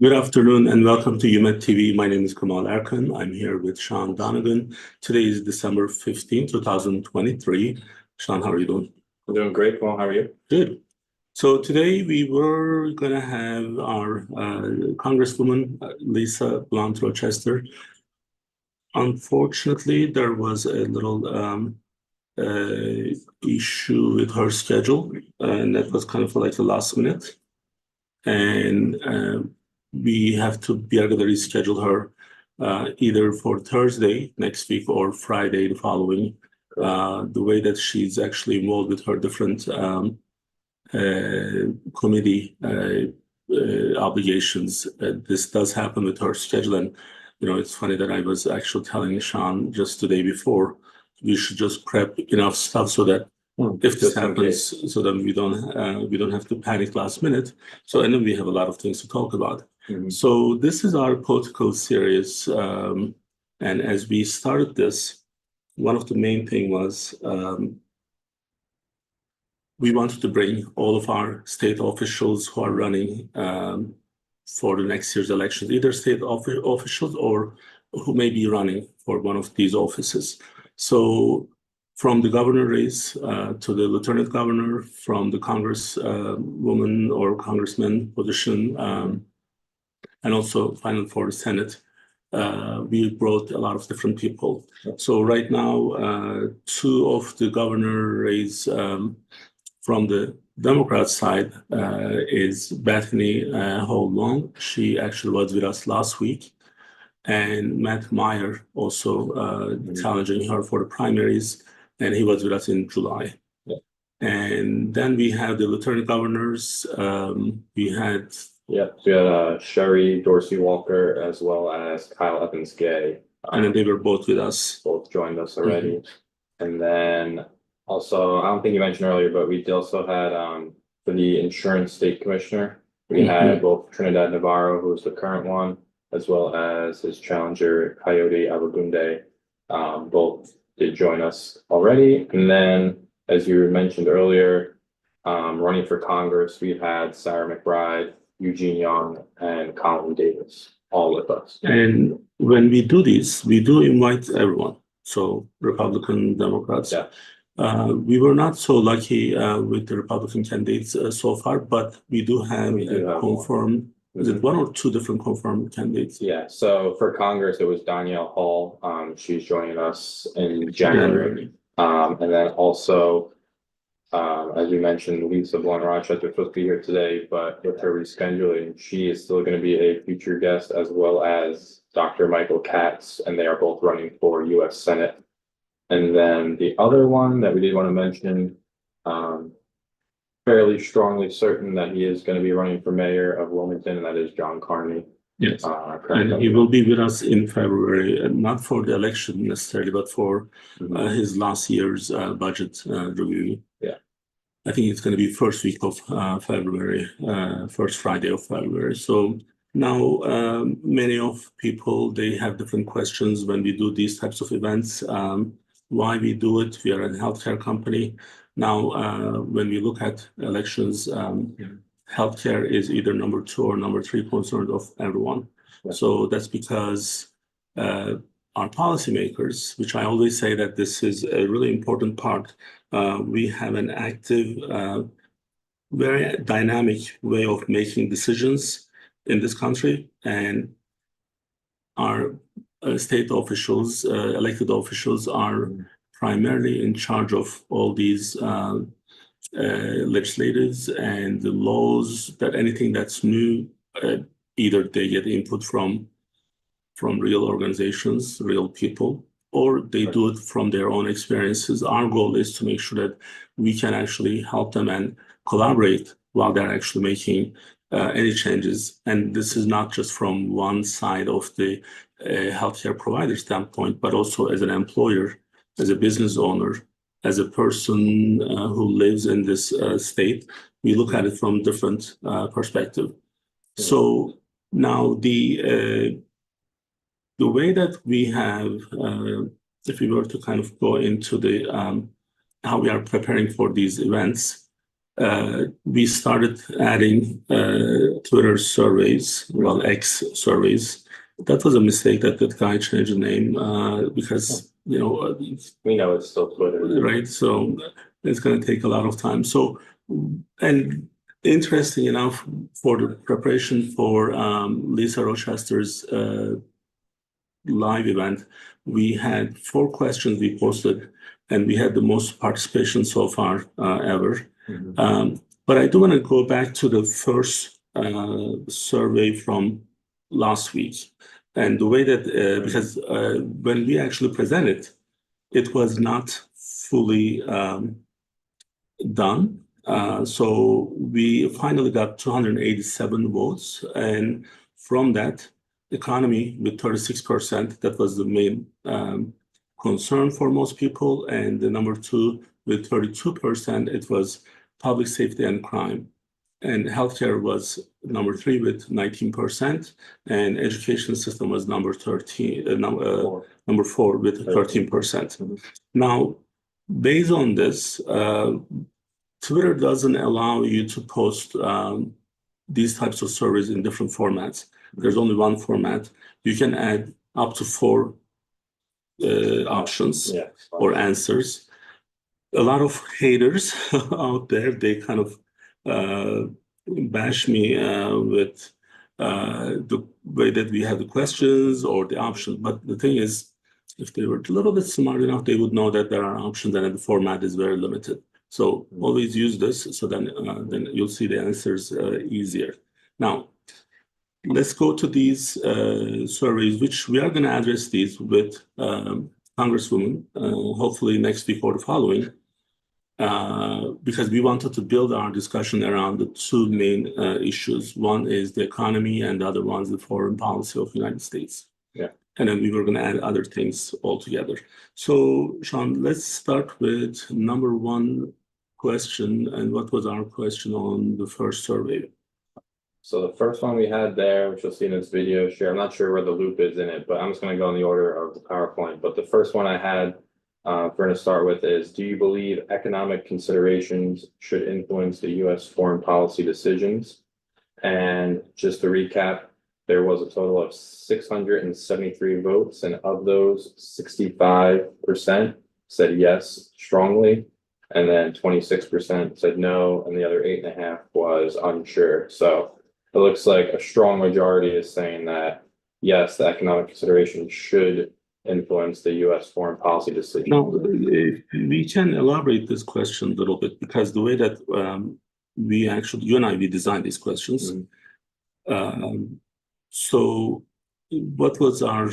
Good afternoon and welcome to UMedTV. My name is Kemal Erkan. I'm here with Sean Donegan. Today is December 15, 2023. Sean, how are you doing? I'm doing great, Kemal. How are you? Good. So today we were going to have our Congresswoman, Lisa Blunt-Rochester. Unfortunately, there was a little issue with her schedule, and that was kind of like the last minute. And we are going to reschedule her either for Thursday next week or Friday the following. The way that she's actually involved with her different committee obligations, this does happen with her schedule. And it's funny that I was actually telling Sean just the day before we should just prep enough stuff so that if this happens, so then we don't have to panic last minute. So and then we have a lot of things to talk about. So this is our political series, and as we started this, one of the main thing was we wanted to bring all of our state officials who are running for the next year's elections, either state officials or who may be running for one of these offices. So from the governor race to the lieutenant governor, from the congresswoman or congressman position, and also final for the Senate, we brought a lot of different people. So right now, two of the governor race from the Democrat side is Bethany Long. She actually was with us last week. And Matt Meyer also challenging her for the primaries, and he was with us in July. And then we have the lieutenant governors. We had Sherry Dorsey Walker as well as Kyle Evans Gay. And then they were both with us. Both joined us already. And then also, I don't think you mentioned earlier, but we also had for the insurance state commissioner, we had both Trinidad Navarro, who is the current one, as well as his challenger, Coyote Abagunde. Both did join us already. And then, as you mentioned earlier, running for Congress, we've had Sarah McBride, Eugene Young, and Colin Davis, all with us. And when we do this, we do invite everyone. So Republican, Democrats. We were not so lucky with the Republican candidates so far, but we do have confirmed. Is it one or two different confirmed candidates? Yeah, so for Congress, it was Danielle Hall. She's joining us in January. And then also, as you mentioned, Lisa Blunt-Rochester was supposed to be here today, but with her rescheduling, she is still going to be a featured guest, as well as Dr. Michael Katz, and they are both running for U.S. Senate. And then the other one that we did want to mention, fairly strongly certain that he is going to be running for mayor of Wilmington, and that is John Carney. Yes, and he will be with us in February, not for the election necessarily, but for his last year's budget review. I think it's going to be first week of February, first Friday of February. So now many of people, they have different questions when we do these types of events. Why we do it? We are a healthcare company. Now, when we look at elections, healthcare is either number 2 or number 3 concern of everyone. So that's because our policymakers, which I always say that this is a really important part, we have an active, very dynamic way of making decisions in this country, and our state officials, elected officials, are primarily in charge of all these legislators and the laws, that anything that's new, either they get input from real organizations, real people, or they do it from their own experiences. Our goal is to make sure that we can actually help them and collaborate while they're actually making any changes. And this is not just from one side of the healthcare provider standpoint, but also as an employer, as a business owner, as a person who lives in this state. We look at it from different perspective. So now the way that we have, if we were to kind of go into the how we are preparing for these events, we started adding Twitter surveys, well, X surveys. That was a mistake that guy changed the name because, you know, We know it's still Twitter. right? So it's going to take a lot of time. So, and interesting enough, for the preparation for Lisa Rochester's live event, we had 4 questions we posted, and we had the most participation so far ever. But I do want to go back to the first survey from last week, and the way that because when we actually presented, it was not fully done. So we finally got 287 votes, and from that, economy with 36%, that was the main concern for most people, and the number 2 with 32%, it was public safety and crime. And healthcare was number 3 with 19%, and education system was number 4 with 13%. Now, based on this, Twitter doesn't allow you to post these types of surveys in different formats. There's only one format. You can add up to 4 options or answers. A lot of haters out there, they kind of bash me with the way that we have the questions or the options. But the thing is, if they were a little bit smart enough, they would know that there are options and the format is very limited. So always use this, so then you'll see the answers easier. Now, let's go to these surveys, which we are going to address these with Congresswoman, hopefully next week or the following, because we wanted to build our discussion around the 2 main issues. One is the economy, and the other one is the foreign policy of the United States. And then we were going to add other things altogether. So, Sean, let's start with number 1 question. And what was our question on the first survey? So the first one we had there, which you'll see in this video share, I'm not sure where the loop is in it, but I'm just going to go in the order of the PowerPoint. But the first one I had we're going to start with is, do you believe economic considerations should influence the U.S. foreign policy decisions? And just to recap, there was a total of 673 votes, and of those, 65% said yes strongly, and then 26% said no, and the other 8.5% was unsure. So it looks like a strong majority is saying that yes, the economic consideration should influence the U.S. foreign policy decision. Now, we can elaborate this question a little bit, because the way that we actually, you and I, we designed these questions. So what was our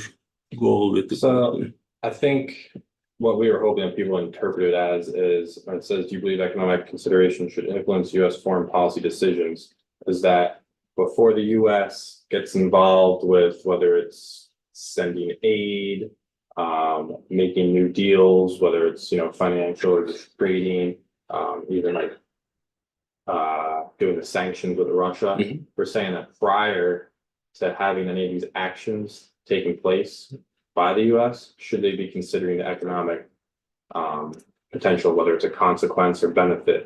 goal with the question? I think what we were hoping that people interpret it as is, when it says, do you believe economic consideration should influence U.S. foreign policy decisions, is that before the U.S. gets involved with whether it's sending aid, making new deals, whether it's, you know, financial or just trading, even like doing the sanctions with Russia, we're saying that prior to having any of these actions taking place by the U.S., should they be considering the economic potential, whether it's a consequence or benefit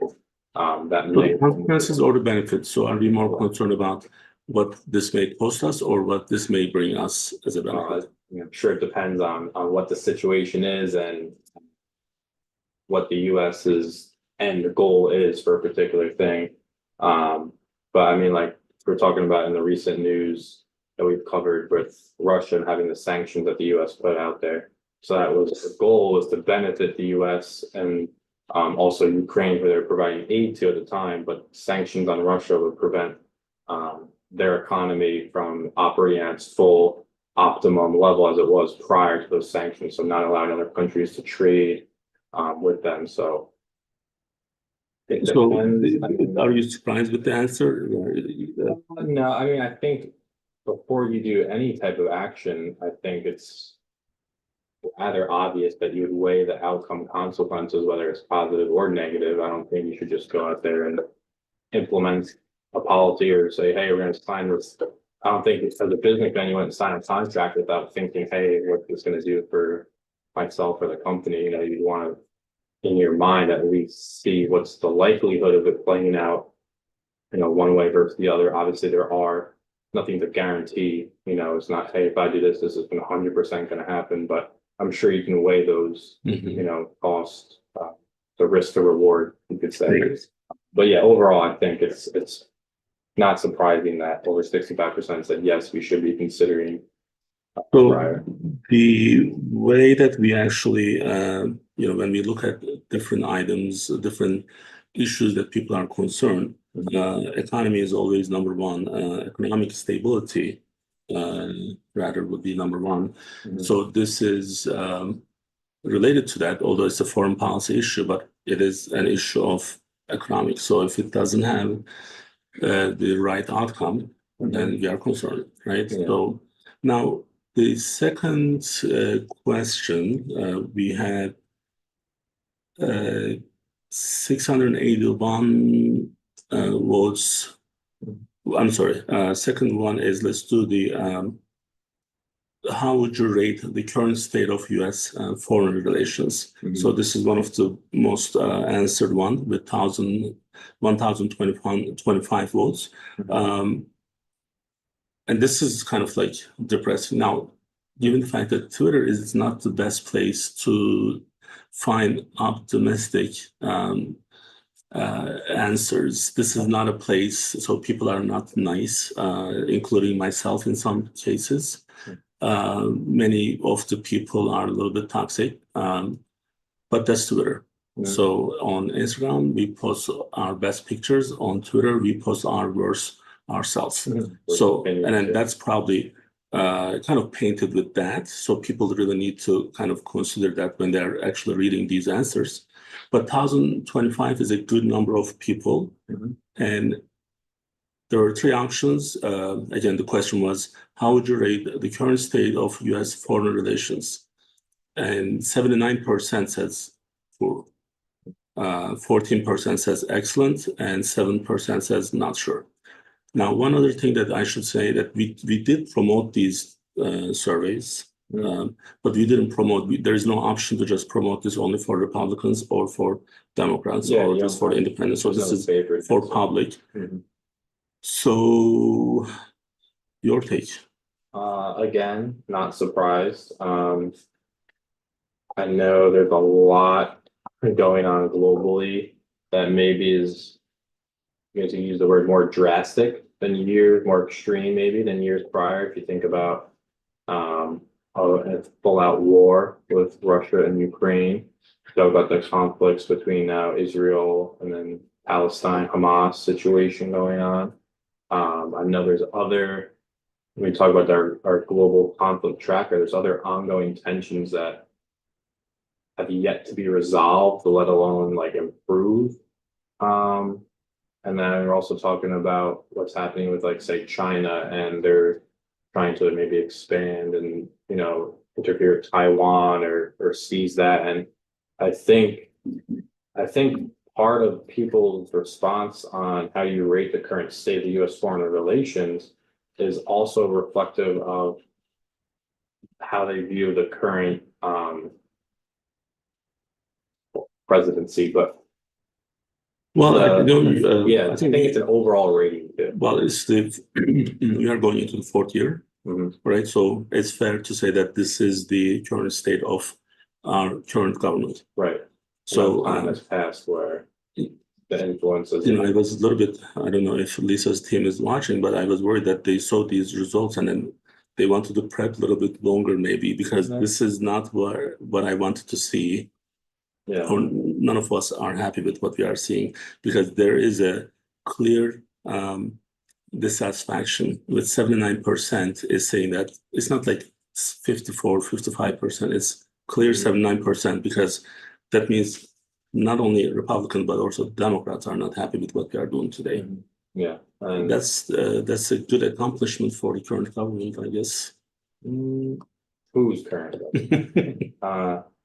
that may... Consequences or the benefits. So are we more concerned about what this may cost us or what this may bring us as a benefit? I'm sure it depends on what the situation is and what the US's end goal is for a particular thing. But I mean, like we're talking about in the recent news that we've covered with Russia and having the sanctions that the US put out there. So that was the goal, was to benefit the US and also Ukraine, who they're providing aid to at the time, but sanctions on Russia would prevent their economy from operating at its full optimum level as it was prior to those sanctions. So not allowing other countries to trade with them. So it depends. Are you surprised with the answer? No, I mean, I think before you do any type of action, I think it's rather obvious that you would weigh the outcome consequences, whether it's positive or negative. I don't think you should just go out there and implement a policy or say, hey, we're going to sign this. I don't think as a businessman you wouldn't sign a contract without thinking, hey, what it's going to do for myself or the company. You know, you'd want to in your mind at least see what's the likelihood of it playing out, one way versus the other. Obviously, nothing's a guarantee. It's not, hey, if I do this, this is 100% going to happen. But I'm sure you can weigh those, cost, the risk to reward, you could say. But yeah, overall, I think it's not surprising that over 65% said yes, we should be considering. So prior. the way that we actually, when we look at different items, different issues that people are concerned, economy is always number one. Economic stability, rather, would be number one. So this is related to that, although it's a foreign policy issue, but it is an issue of economics. So if it doesn't have the right outcome, then we are concerned, right? Yeah. So now the second question, we had 681 votes. I'm sorry. Second one is, let's do the how would you rate the current state of U.S. Foreign relations? So this is one of the most answered one with 1,025 votes. And this is kind of like depressing. Now, given the fact that Twitter is not the best place to find optimistic answers, this is not a place, so people are not nice, including myself in some cases. Many of the people are a little bit toxic, but that's Twitter. So on Instagram, we post our best pictures. On Twitter, we post our worst ourselves. So, and then that's probably kind of painted with that. So people really need to kind of consider that when they're actually reading these answers. But 1,025 is a good number of people. And there were three options. Again, the question was, how would you rate the current state of U.S. foreign relations? And 79% says poor, 14% says excellent, and 7% says not sure. Now, one other thing that I should say that we did promote these surveys, but we didn't promote. There is no option to just promote this only for Republicans or for Democrats or just for independents. So this is for public. So, your take? Again, not surprised. I know there's a lot going on globally that maybe is, to use the word, more drastic than years, more extreme maybe than years prior. If you think about a full-out war with Russia and Ukraine, talk about the conflicts between now Israel and then Palestine, Hamas situation going on. I know there's other, when we talk about our global conflict tracker, there's other ongoing tensions that have yet to be resolved, let alone like improve. And then we're also talking about what's happening with, like, say, China, and they're trying to maybe expand and, interfere with Taiwan or seize that. And I think part of people's response on how you rate the current state of the U.S. foreign relations is also reflective of how they view the current presidency. But I think it's an overall rating too. Well, we are going into the fourth year, right? So it's fair to say that this is the current state of our current government. Right. So time has passed where the influences. I was a little bit, I don't know if Lisa's team is watching, but I was worried that they saw these results and then they wanted to prep a little bit longer maybe, because this is not what I wanted to see. Yeah. Or none of us are happy with what we are seeing, because there is a clear dissatisfaction with 79% is saying that it's not like 54, 55%, it's clear 79%, because that means not only Republicans, but also Democrats are not happy with what we are doing today. Yeah. And that's a good accomplishment for the current government, I guess. Who's current?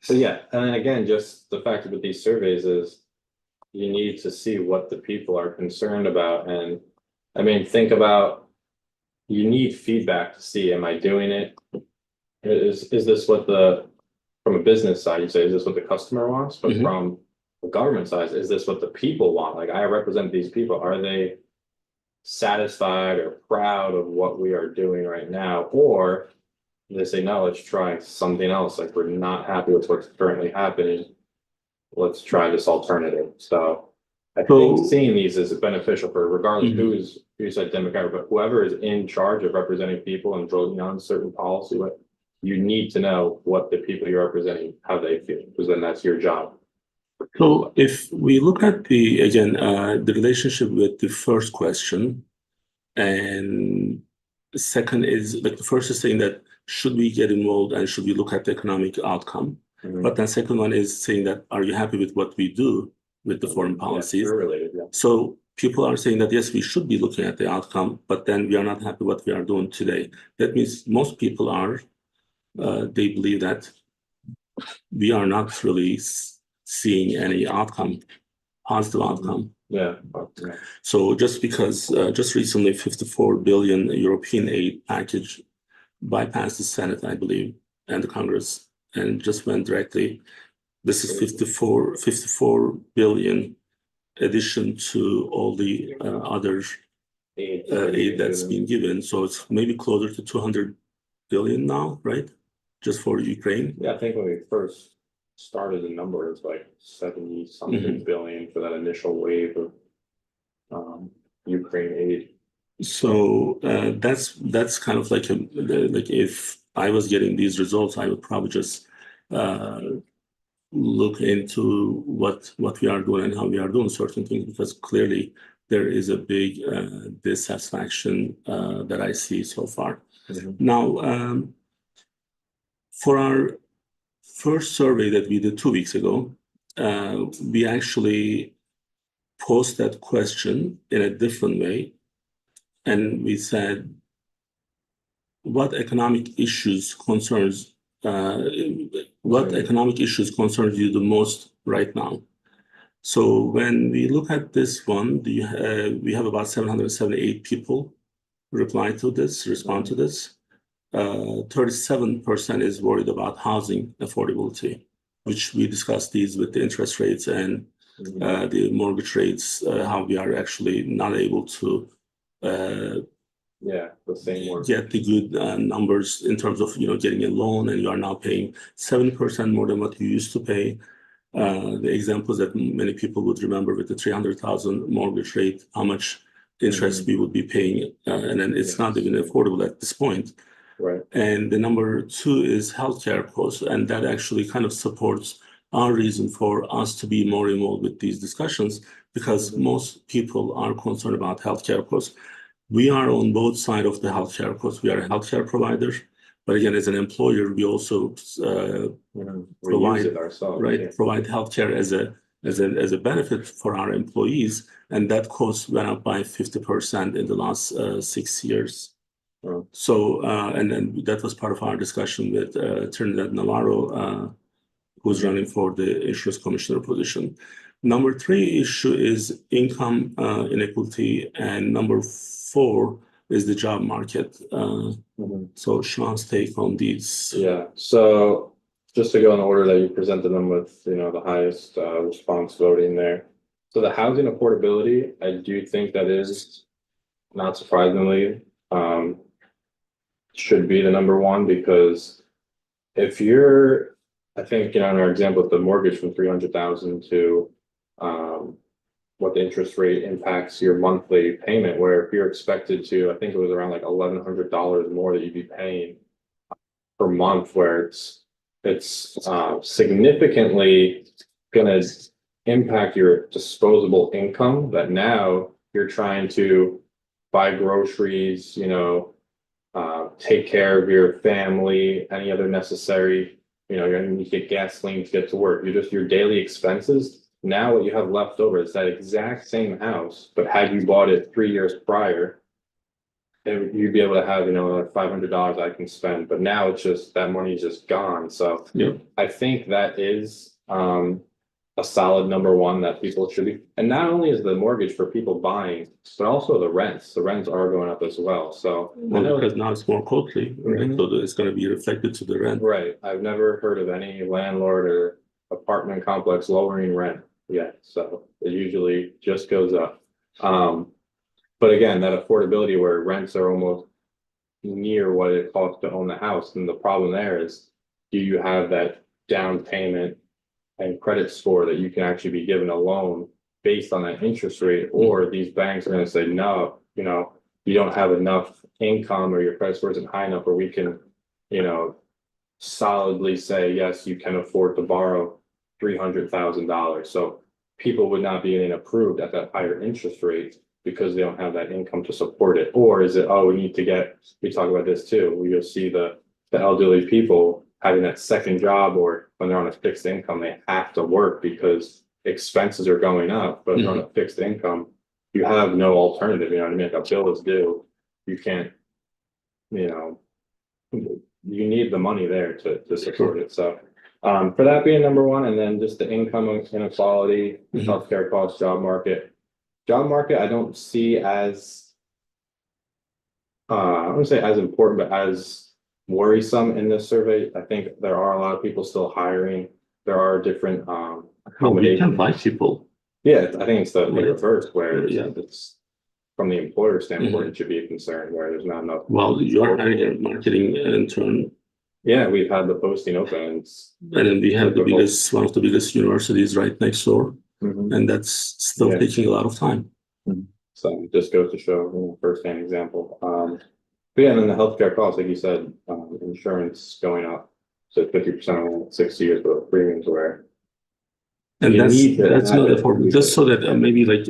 So yeah, and then again, just the fact with these surveys is you need to see what the people are concerned about. And I mean, think about, you need feedback to see, am I doing it? Is this what from a business side, you say, is this what the customer wants? But from the government side, is this what the people want? Like, I represent these people. Are they satisfied or proud of what we are doing right now? Or they say, no, let's try something else. Like, we're not happy with what's currently happening. Let's try this alternative. So I think seeing these is beneficial for regardless who said Democrat, but whoever is in charge of representing people and voting on certain policy, like, you need to know what the people you're representing, how they feel, because then that's your job. So if we look at the relationship with the first question, and the second is like the first is saying that should we get involved and should we look at the economic outcome? But then second one is saying that are you happy with what we do with the foreign policies? Yeah, related, yeah. So people are saying that yes, we should be looking at the outcome, but then we are not happy what we are doing today. That means most people are they believe that we are not really seeing any outcome, positive outcome. Yeah. So just because just recently 54 billion European aid package bypassed the Senate, I believe, and the Congress, and just went directly. This is 54 billion addition to all the other aid that's been given. So it's maybe closer to 200 billion now, right? Just for Ukraine. Yeah, I think when we first started, the number was like 70 something billion for that initial wave of Ukraine aid. So that's kind of like like if I was getting these results, I would probably just look into what we are doing and how we are doing certain things, because clearly there is a big dissatisfaction that I see so far. Now, for our first survey that we did 2 weeks ago, we actually posed that question in a different way. And we said, what economic issues concerns you the most right now? So when we look at this one, we have about 778 people respond to this. 37% is worried about housing affordability, which we discussed these with the interest rates and the mortgage rates, how we are actually not able to get the good numbers in terms of getting a loan, and you are now paying 70% more than what you used to pay. The examples that many people would remember with the 300,000 mortgage rate, how much interest we would be paying, and then it's not even affordable at this point. Right. And the number two is healthcare costs, and that actually kind of supports our reason for us to be more involved with these discussions, because most people are concerned about healthcare costs. We are on both sides of the healthcare costs. We are a healthcare provider, but again, as an employer, we also provide healthcare as a benefit for our employees, and that cost went up by 50% in the last 6 years. So, and then that was part of our discussion with Trinidad Navarro, who's running for the insurance commissioner position. Number three issue is income inequality, and number four is the job market. So Sean's take on these. Yeah, so just to go in the order that you presented them with, the highest response voting there. So the housing affordability, I do think that is, not surprisingly, should be the number one, because if you're, I think, in our example with the mortgage from 300,000 to what the interest rate impacts your monthly payment, where if you're expected to, I think it was around like $1,100 more that you'd be paying per month, where it's significantly going to impact your disposable income, that now you're trying to buy groceries, take care of your family, any other necessary, you're going to need to get gasoline to get to work. Your daily expenses. Now what you have left over is that exact same house, but had you bought it 3 years prior, you'd be able to have, like $500 I can spend. But now it's just, that money is just gone. So I think that is a solid number one that people should be. And not only is the mortgage for people buying, but also the rents. The rents are going up as well. So because now it's more costly, right? So it's going to be reflected to the rent. Right. I've never heard of any landlord or apartment complex lowering rent. yet, so it usually just goes up. But again, that affordability where rents are almost near what it costs to own the house, and the problem there is, do you have that down payment and credit score that you can actually be given a loan based on that interest rate, or these banks are gonna say, no, you don't have enough income or your credit score isn't high enough, or we can, solidly say, yes, you can afford to borrow $300,000. So people would not be getting approved at that higher interest rate because they don't have that income to support it. Or is it, oh, we talk about this too, you'll see the elderly people having that second job, or when they're on a fixed income, they have to work because expenses are going up, but if they're on a fixed income, you have no alternative, you know what I mean? Like a bill is due, you can't, you need the money there to support it. So for that being number one, and then just the income inequality, healthcare costs, job market. Job market, I don't see as I wouldn't say as important, but as worrisome in this survey. I think there are a lot of people still hiring. There are different Well, we accommodations. can buy people. Yeah, I think it's the Right. reverse where Yeah. it's from the employer standpoint, it should be a concern where there's not enough. Well, you're hiring a marketing intern, Yeah, we've had the posting open. And it's and then we have the difficult. one of the biggest universities right next door, and that's still Yeah. taking a lot of time. So it just goes to show, firsthand example. But yeah, and then the healthcare costs, like you said, insurance going up. So 50% over 6 years, but premiums were. And You need to that's have not it. affordable, just so that maybe like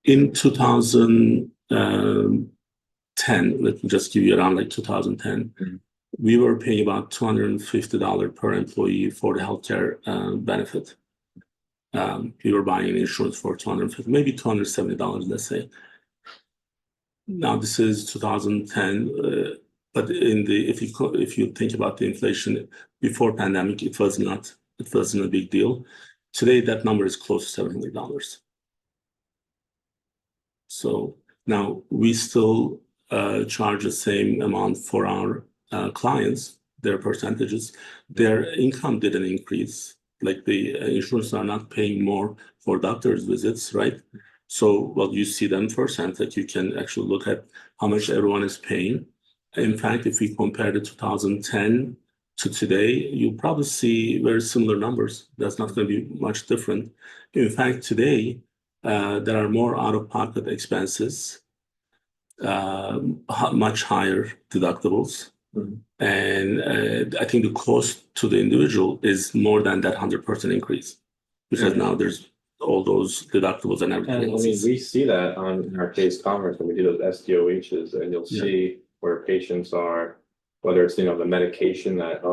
in 2010, let me just give you around like 2010, we were paying about $250 per employee for the healthcare benefit. We were buying an insurance for $250, maybe $270, let's say. Now this is 2010, but if you think about the inflation before pandemic, it wasn't a big deal. Today that number is close to $700. So now we still charge the same amount for our clients, their percentages. Their income didn't increase. Like the insurance are not paying more for doctor's visits, right? So, well, you see them firsthand that you can actually look at how much everyone is paying. In fact, if we compare the 2010 to today, you probably see very similar numbers. That's not going to be much different. In fact, today, there are more out-of-pocket expenses, much higher deductibles. And I think the cost to the individual is more than that 100% increase, because now there's all those deductibles and everything. And I mean, we see that in our case conference when we do those SDOHs, and you'll see where patients are, whether it's the medication that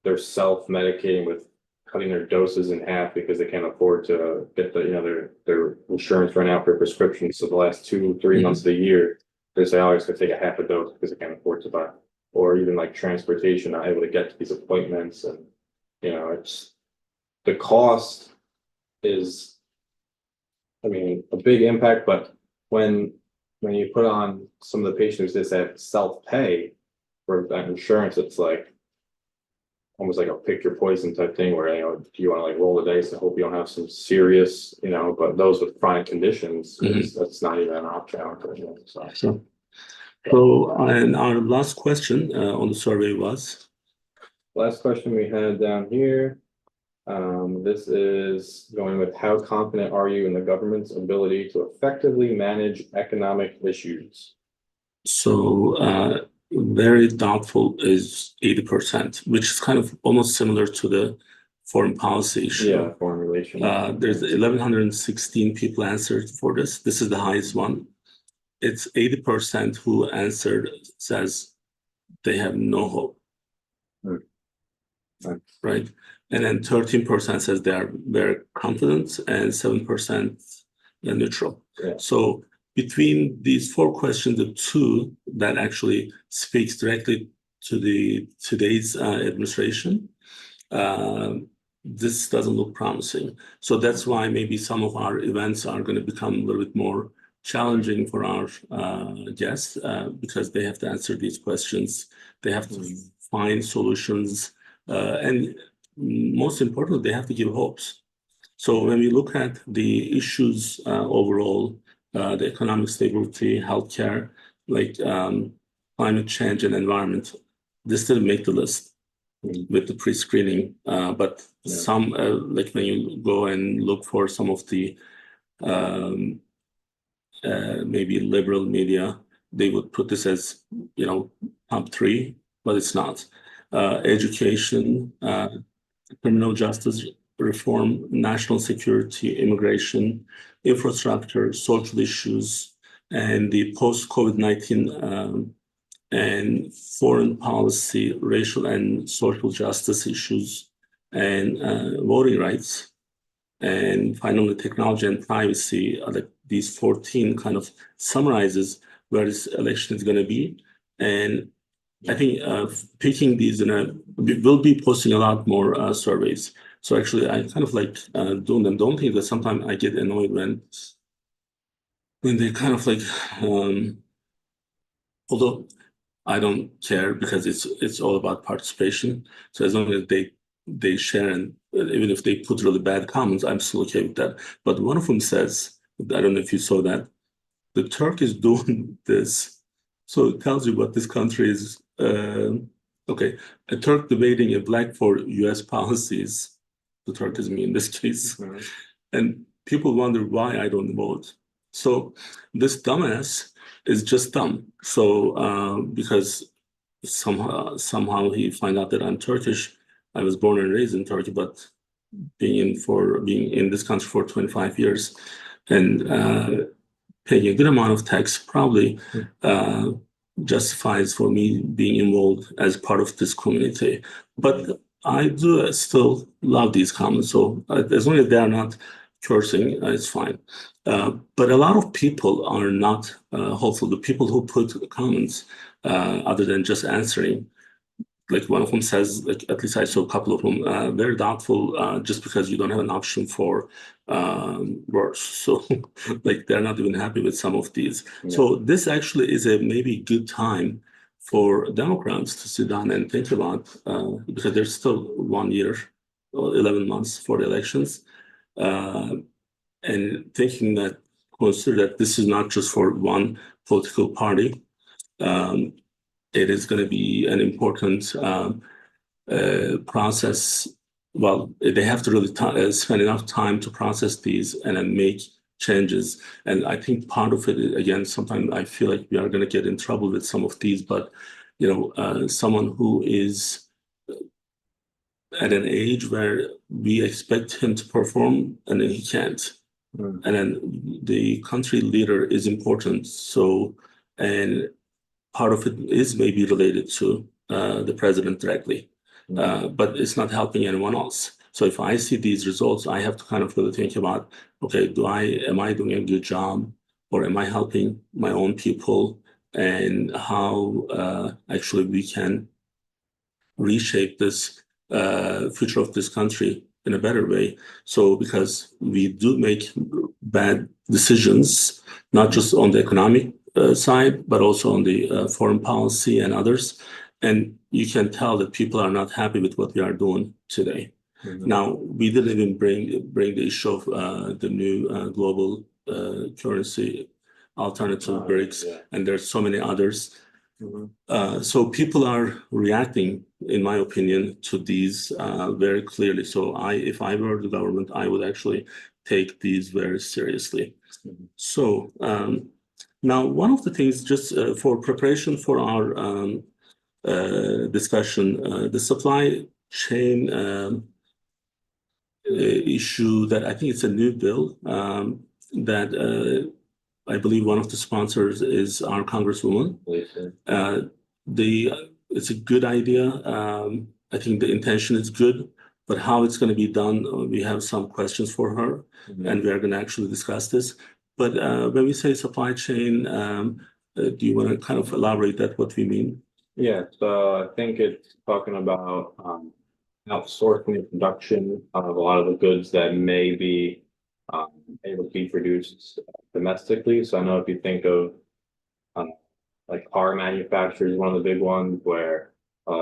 they're self-medicating with cutting their doses in half because they can't afford to get their insurance run out for prescriptions. So the last 2-3 months of the year, they say, oh, I just gotta take a half a dose because I can't afford to buy. Or even like transportation, not able to get to these appointments, and it's the cost is, I mean, a big impact. But when you put on some of the patients that have self-pay for that insurance, it's like almost like a pick your poison type thing where, do you want to like roll the dice? I hope you don't have some serious, but those with chronic conditions, that's not even an option. So, and our last question on the survey was? Last question we had down here. This is going with, how confident are you in the government's ability to effectively manage economic issues? So, very doubtful is 80%, which is kind of almost similar to the foreign policy issue. Yeah, foreign relations. There's 1,116 people answered for this. This is the highest one. It's 80% who answered says they have no hope. Right? And then 13% says they are very confident, and 7% are neutral. Yeah. So between these 4 questions, the 2 that actually speaks directly to today's administration, this doesn't look promising. So that's why maybe some of our events are going to become a little bit more challenging for our guests, because they have to answer these questions. They have to find solutions, and most importantly, they have to give hopes. So when we look at the issues overall, the economic stability, healthcare, like climate change and environment, this didn't make the list with the pre-screening. But some, like when you go and look for some of the maybe liberal media, they would put this as, top three, but it's not. Education, criminal justice reform, national security, immigration, infrastructure, social issues, and the post-COVID-19 and foreign policy, racial and social justice issues, and voting rights. And finally, technology and privacy, like these 14 kind of summarizes where this election is going to be. And I think picking these we'll be posting a lot more surveys. So actually, I kind of like doing them. Don't think that sometimes I get annoyed when they kind of like, although I don't care because it's all about participation. So as long as they share, and even if they put really bad comments, I'm still okay with that. But one of them says, I don't know if you saw that, the Turk is doing this. So it tells you what this country is. Okay, a Turk debating a black for US policies. The Turk is me in this case. And people wonder why I don't vote. So this dumbass is just dumb. So because somehow he find out that I'm Turkish. I was born and raised in Turkey, but being in this country for 25 years and paying a good amount of tax probably justifies for me being involved as part of this community. But I do still love these comments. So as long as they are not cursing, it's fine. But a lot of people are not hopeful. The people who put comments, other than just answering, like one of them says, like at least I saw a couple of them, very doubtful just because you don't have an option for worse. So like they're not even happy with some of these. So this actually is a maybe good time for Democrats to sit down and think about because there's still 1 year or 11 months for the elections. And thinking that consider that this is not just for one political party. It is going to be an important process. Well, they have to really spend enough time to process these and then make changes. And I think part of it, again, sometimes I feel like we are going to get in trouble with some of these, but someone who is at an age where we expect him to perform and then he can't. And then the country leader is important. So, and part of it is maybe related to the president directly, but it's not helping anyone else. So if I see these results, I have to kind of really think about, okay, am I doing a good job, or am I helping my own people, and how actually we can reshape this future of this country in a better way. So because we do make bad decisions, not just on the economic side, but also on the foreign policy and others. And you can tell that people are not happy with what we are doing today. Now, we didn't even bring the issue of the new global currency alternative BRICS, and there's so many others. So people are reacting, in my opinion, to these very clearly. So if I were the government, I would actually take these very seriously. So now, one of the things, just for preparation for our discussion, the supply chain issue that I think it's a new bill that I believe one of the sponsors is our Congresswoman. It's a good idea. I think the intention is good, but how it's going to be done, we have some questions for her, and we are going to actually discuss this. But when we say supply chain, do you want to kind of elaborate that what we mean? Yeah, so I think it's talking about outsourcing the production of a lot of the goods that may be able to be produced domestically. So I know if you think of like car manufacturers, one of the big ones where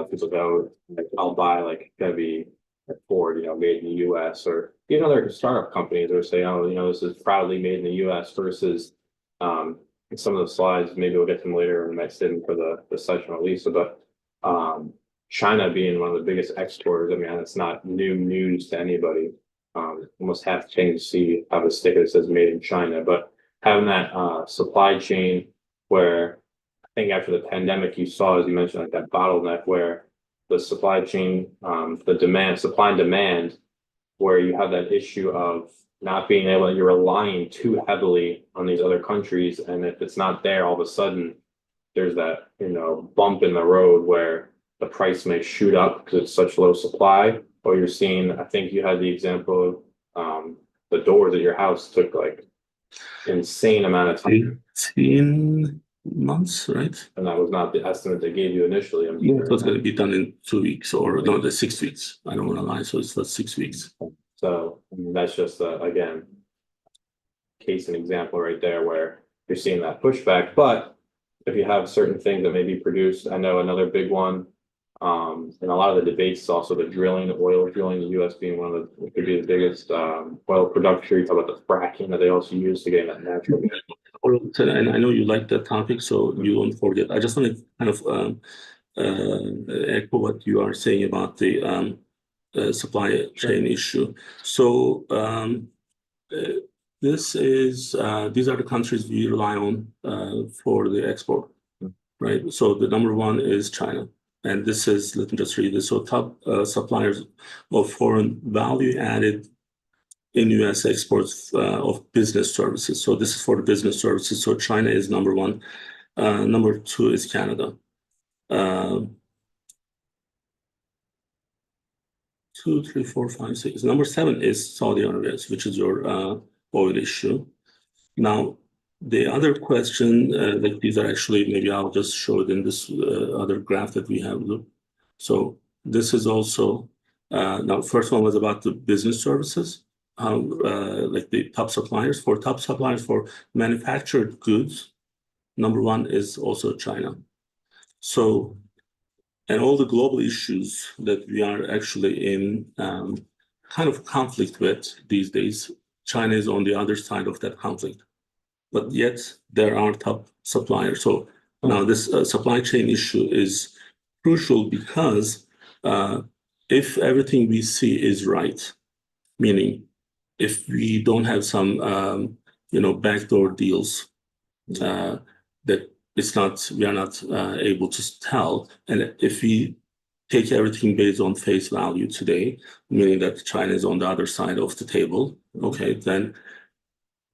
people go like, I'll buy like Chevy Ford, made in the US, or even other startup companies that are saying, oh, this is proudly made in the US versus some of the slides, maybe we'll get them later and might save them for the session with Lisa, but China being one of the biggest exporters, I mean, it's not new news to anybody. Almost half the chain to see have a sticker that says made in China, but having that supply chain where I think after the pandemic you saw, as you mentioned, like that bottleneck where the supply chain, supply and demand, where you have that issue of not being able, you're relying too heavily on these other countries, and if it's not there, all of a sudden there's that bump in the road where the price may shoot up because it's such low supply. Or you're seeing, I think you had the example of the doors at your house took like insane amount of time, 18 months, right? and that was not the estimate they gave you initially. I'm Yeah, sure. it was going to be done in 2 weeks, or no, the 6 weeks. I don't want to lie, so it's not 6 weeks. So I mean, that's just again, case and example right there where you're seeing that pushback. But if you have certain things that may be produced, I know another big one, and a lot of the debates is also the drilling, oil drilling, the US being one of the, could be the biggest oil producer. You talk about the fracking that they also use to get that natural. And I know you like that topic, so you won't forget. I just want to kind of echo what you are saying about the supply chain issue. So these are the countries we rely on for the export, right? So the number one is China. And this is, let me just read this. So top suppliers of foreign value added in US exports of business services. So this is for the business services. So China is number one. Number two is Canada. 2, 3, 4, 5, 6. Number 7 is Saudi Arabia, which is your oil issue. Now, the other question, like these are actually, maybe I'll just show it in this other graph that we have. Look. So this is also, now first one was about the business services, how like the top suppliers. For top suppliers for manufactured goods, number one is also China. So, and all the global issues that we are actually in kind of conflict with these days, China is on the other side of that conflict. But yet there are top suppliers. So now this supply chain issue is crucial because if everything we see is right, meaning if we don't have some backdoor deals that we are not able to tell, and if we take everything based on face value today, meaning that China is on the other side of the table, okay, then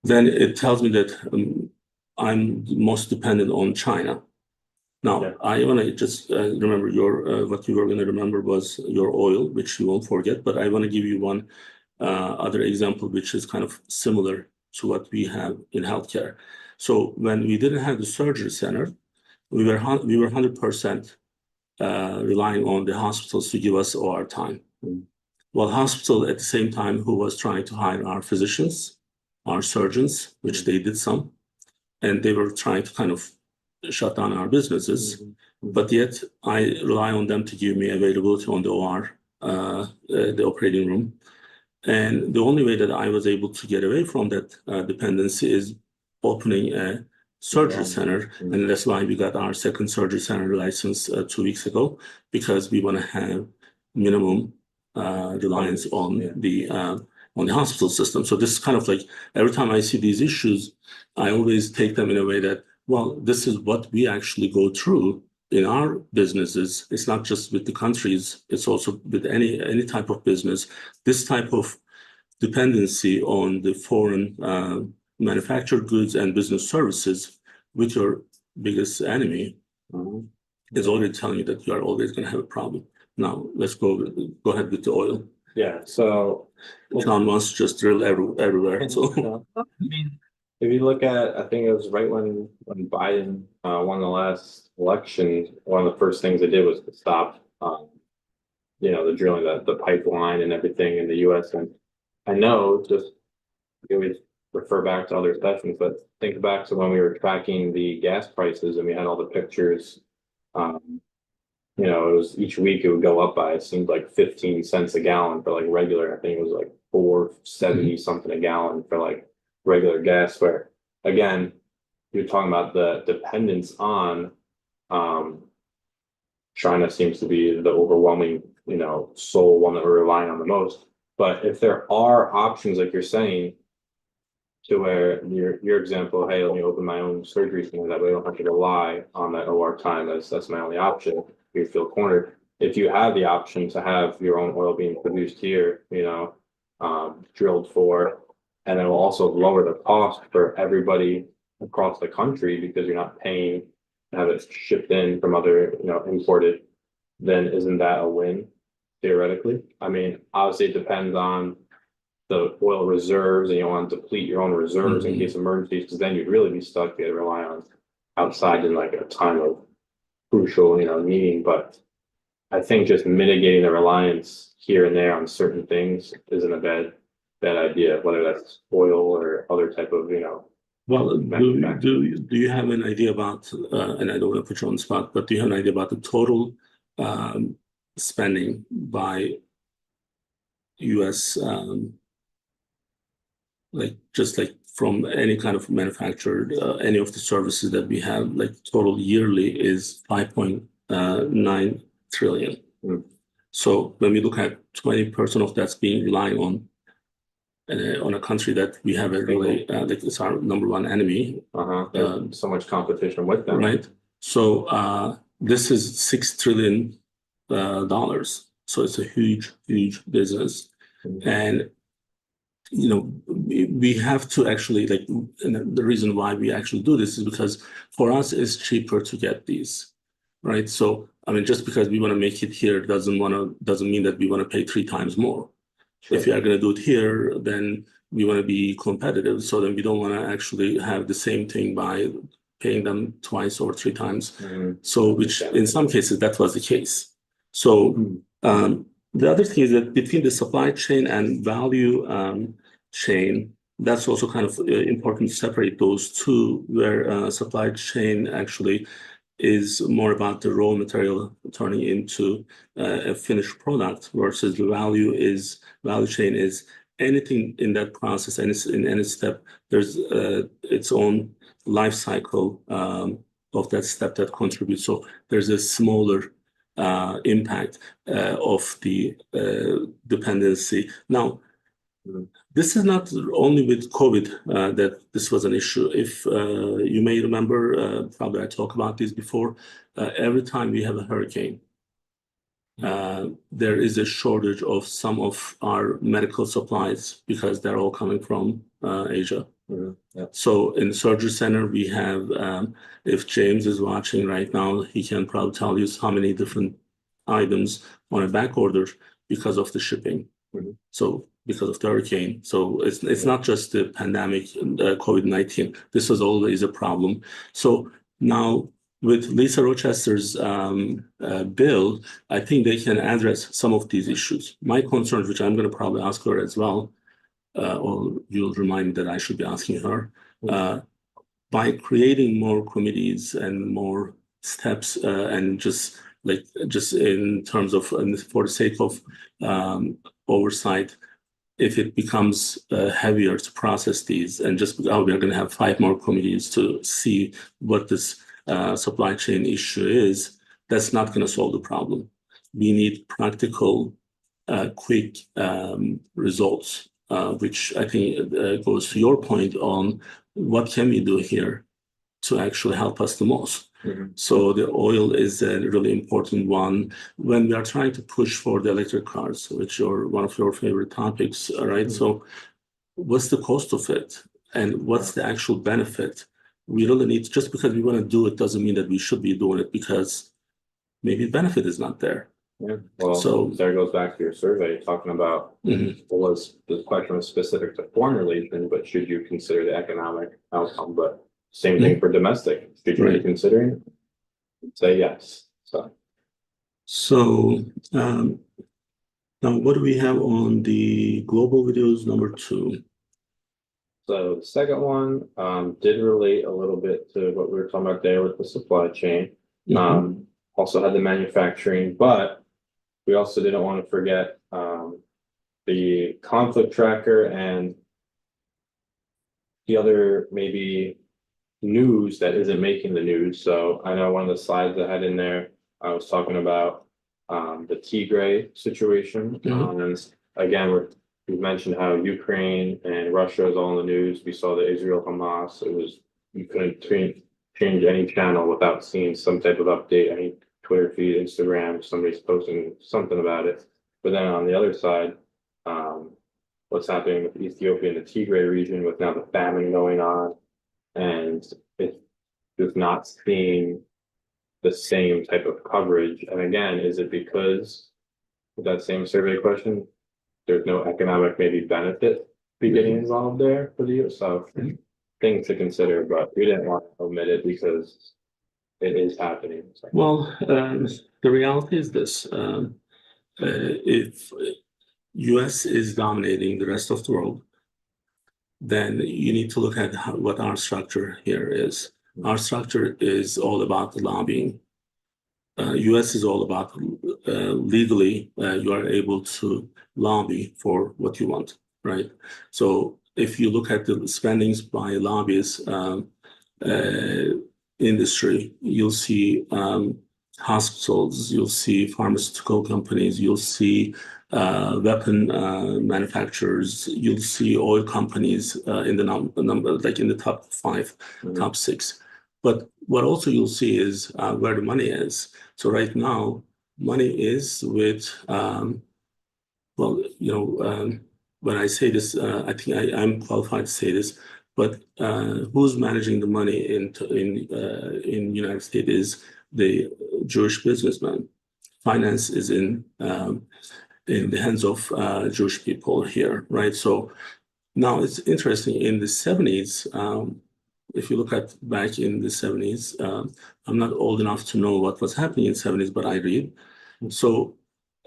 it tells me that I'm most dependent on China. Now, yeah. I want to just remember what you were going to remember was your oil, which you won't forget, but I want to give you one other example, which is kind of similar to what we have in healthcare. So when we didn't have the surgery center, we were 100% relying on the hospitals to give us OR time. Well, hospital at the same time who was trying to hire our physicians, our surgeons, which they did some, and they were trying to kind of shut down our businesses. But yet I rely on them to give me availability on the OR, the operating room. And the only way that I was able to get away from that dependency is opening a surgery center. And that's why we got our second surgery center license 2 weeks ago, because we want to have minimum reliance on the hospital system. So this is kind of like every time I see these issues, I always take them in a way that, well, this is what we actually go through in our businesses. It's not just with the countries, it's also with any type of business. This type of dependency on the foreign manufactured goods and business services with your biggest enemy is already telling you that you are always going to have a problem. Now, let's go ahead with the oil. Yeah, so John wants to just drill everywhere. So I mean, if you look at, I think it was right when Biden won the last election, one of the first things they did was to stop, the drilling, the pipeline and everything in the U.S. And I know, just we always refer back to other sessions, but think back to when we were tracking the gas prices and we had all the pictures you know, it was each week it would go up by, it seemed like 15 cents a gallon for like regular. I think it was like 4.70 something a gallon for like regular gas, where again, you're talking about the dependence on China seems to be the overwhelming, you know, sole one that we're relying on the most. But if there are options, like you're saying, to where your example, hey, let me open my own surgery center, that way I don't have to rely on that OR time. That's my only option. You feel cornered. If you have the option to have your own oil being produced here, you know, drilled for, and it will also lower the cost for everybody across the country because you're not paying to have it shipped in from other, you know, imported, then isn't that a win theoretically? I mean, obviously it depends on the oil reserves, and you don't want to deplete your own reserves in case of emergencies, because then you'd really be stuck to rely on outside in like a time of crucial, you know, needing. But I think just mitigating the reliance here and there on certain things isn't a bad idea, whether that's oil or other type of, you know. Well, do you have an idea about, and I don't want to put you on the spot, but do you have an idea about the total spending by US, like just like from any kind of manufacturer, any of the services that we have, like total yearly is 5.9 trillion. So when we look at 20% of that's being relying on a country that we have a really like it's our number one enemy. So much competition with them, right? So this is $6 trillion dollars. So it's a huge business, and you know we have to actually like, and the reason why we actually do this is because for us it's cheaper to get these, right? So I mean, just because we want to make it here doesn't mean that we want to pay 3 times more. If you are going to do it here, then we want to be competitive. So then we don't want to actually have the same thing by paying them twice or 3 times. So, which in some cases that was the case. So the other thing is that between the supply chain and value chain, that's also kind of important to separate those two, where supply chain actually is more about the raw material turning into a finished product, versus the value chain is anything in that process, and it's in any step there's its own life cycle of that step that contributes. So there's a smaller impact of the dependency. Now, this is not only with COVID that this was an issue. If you may remember, probably I talked about this before, every time we have a hurricane, there is a shortage of some of our medical supplies because they're all coming from Asia. So in the surgery center, we have, if James is watching right now, he can probably tell you how many different items on a back order because of the shipping. So because of the hurricane. So it's not just the pandemic, COVID-19. This was always a problem. So now with Lisa Rochester's bill, I think they can address some of these issues. My concerns, which I'm going to probably ask her as well, or you'll remind me that I should be asking her, by creating more committees and more steps, and just in terms of, and for the sake of oversight, if it becomes heavier to process these, and just we are going to have 5 more committees to see what this supply chain issue is, that's not going to solve the problem. We need practical, quick results, which I think goes to your point on what can we do here to actually help us the most. So the oil is a really important one when we are trying to push for the electric cars, which are one of your favorite topics, right? So what's the cost of it, and what's the actual benefit? We really need, just because we want to do it doesn't mean that we should be doing it, because maybe the benefit is not there. Well, so there goes back to your survey talking about was the question was specific to foreign relations, but should you consider the economic outcome? But same thing for domestic. Should you be considering it? Say yes. So now what do we have on the global videos number 2? So the second one did relate a little bit to what we were talking about there with the supply chain. also had the manufacturing, but we also didn't want to forget the conflict tracker and the other maybe news that isn't making the news. So I know one of the slides I had in there, I was talking about the Tigray situation. And again, we mentioned how Ukraine and Russia is all in the news. We saw the Israel Hamas. You couldn't change any channel without seeing some type of update, any Twitter feed, Instagram, somebody's posting something about it. But then on the other side, what's happening with Ethiopia and the Tigray region with now the famine going on, and it's just not seeing the same type of coverage. And again, is it because with that same survey question, there's no economic maybe benefit be getting involved there for the US? So things to consider, but we didn't want to omit it because it is happening. So. Well, the reality is this: if US is dominating the rest of the world, then you need to look at what our structure here is. Our structure is all about the lobbying. US is all about legally, you are able to lobby for what you want, right? So if you look at the spendings by lobbyists, industry, you'll see hospitals, you'll see pharmaceutical companies, you'll see weapon manufacturers, you'll see oil companies in the number, like in the top 5, top 6. But what also you'll see is where the money is. So right now, money is with, well, you know, when I say this, I think I'm qualified to say this, but who's managing the money in United States is the Jewish businessman. Finance is in the hands of Jewish people here, right? So now it's interesting. In the 70s, if you look at back in the 70s, I'm not old enough to know what was happening in the 70s, but I read. So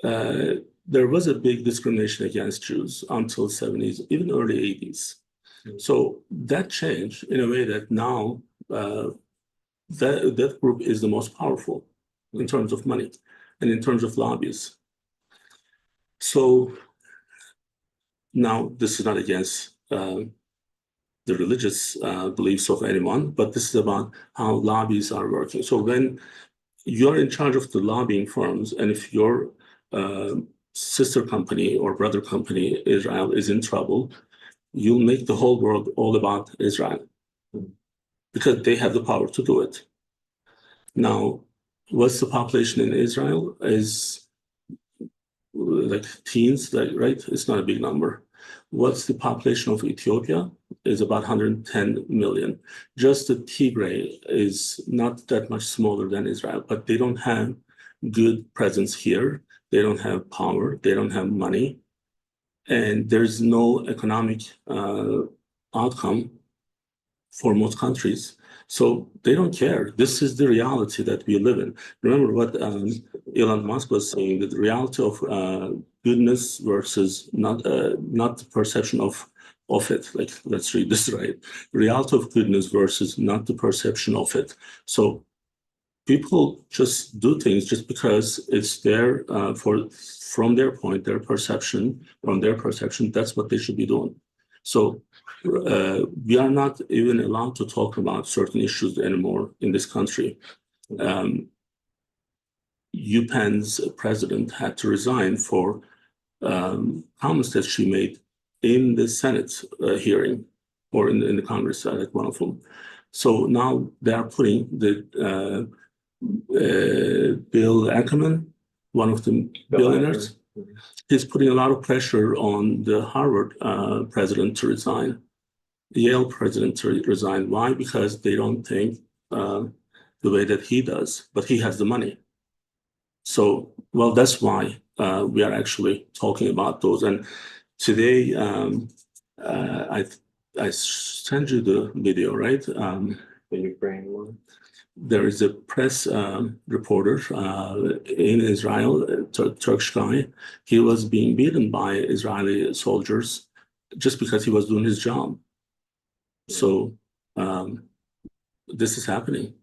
there was a big discrimination against Jews until the 70s, even early 80s. So that changed in a way that now that group is the most powerful in terms of money and in terms of lobbies. So now this is not against the religious beliefs of anyone, but this is about how lobbies are working. So when you're in charge of the lobbying firms, and if your sister company or brother company, Israel, is in trouble, you'll make the whole world all about Israel because they have the power to do it. Now, what's the population in Israel? Is like teens, right? It's not a big number. What's the population of Ethiopia? Is about 110 million. Just the Tigray is not that much smaller than Israel, but they don't have good presence here. They don't have power. They don't have money. And there's no economic outcome for most countries. So they don't care. This is the reality that we live in. Remember what Elon Musk was saying, that the reality of goodness versus not the perception of it. Like, let's read this right. Reality of goodness versus not the perception of it. So people just do things just because it's there from their point, their perception, that's what they should be doing. So we are not even allowed to talk about certain issues anymore in this country. UPenn's president had to resign for comments that she made in the Senate hearing or in the Congress, like one of them. So now they are putting the Bill Ackerman, one of the billionaires, he's putting a lot of pressure on the Harvard president to resign, the Yale president to resign. Why? Because they don't think the way that he does, but he has the money. So, well, that's why we are actually talking about those. And today, I sent you the video, right? The Ukraine one. There is a press reporter in Israel, a Turkish guy. He was being beaten by Israeli soldiers just because he was doing his job. So this is happening.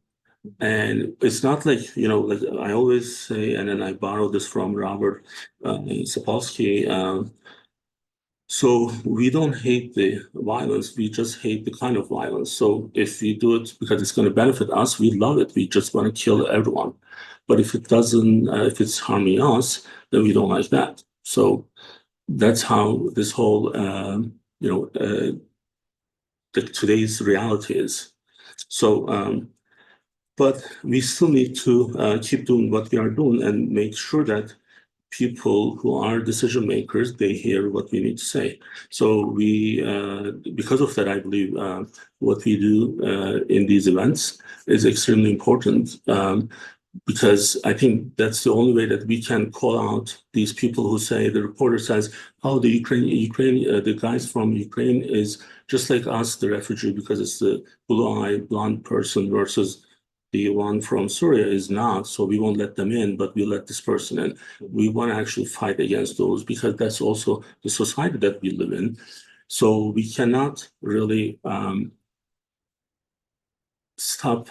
And it's not like, like I always say, and then I borrow this from Robert Sapolsky. So we don't hate the violence, we just hate the kind of violence. So if we do it because it's going to benefit us, we love it. We just want to kill everyone. But if it doesn't, if it's harming us, then we don't like that. So that's how this whole, today's reality is. So, but we still need to keep doing what we are doing and make sure that people who are decision makers, they hear what we need to say. So we, because of that, I believe what we do in these events is extremely important. Because I think that's the only way that we can call out these people who say, the reporter says, oh, the the guys from Ukraine is just like us, the refugee, because it's the blue-eyed blonde person versus the one from Syria is not, so we won't let them in, but we let this person in. We want to actually fight against those because that's also the society that we live in. So we cannot really stop.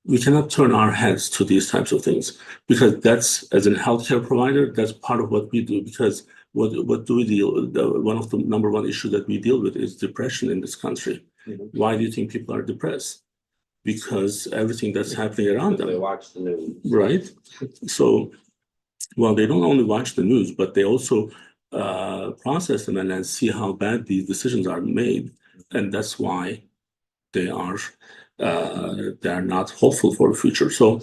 We cannot turn our heads to these types of things because that's, as a healthcare provider, that's part of what we do. Because what do we deal? One of the number one issue that we deal with is depression in this country. Why do you think people are depressed? Because everything that's happening around them. They watch the news. Right. So, well, they don't only watch the news, but they also process them and then see how bad these decisions are made. And that's why they are not hopeful for the future. So,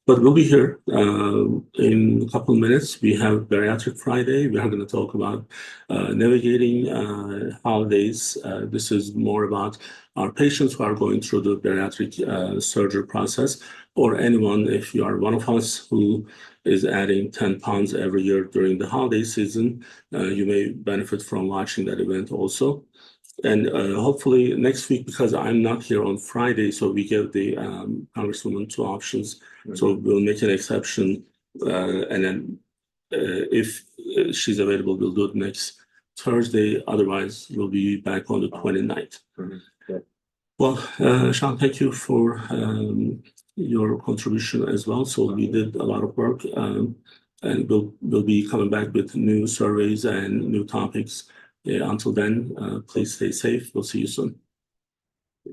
but we'll be here in a couple of minutes. We have Bariatric Friday. We are going to talk about navigating holidays. This is more about our patients who are going through the bariatric surgery process, or anyone, if you are one of us who is adding 10 pounds every year during the holiday season, you may benefit from watching that event also. And hopefully next week, because I'm not here on Friday, so we give the Congresswoman two options. So we'll make an exception. And then if she's available, we'll do it next Thursday. Otherwise, we'll be back on the 29th. Well, Sean, thank you for your contribution as well. So we did a lot of work, and we'll be coming back with new surveys and new topics. Until then, please stay safe. We'll see you soon.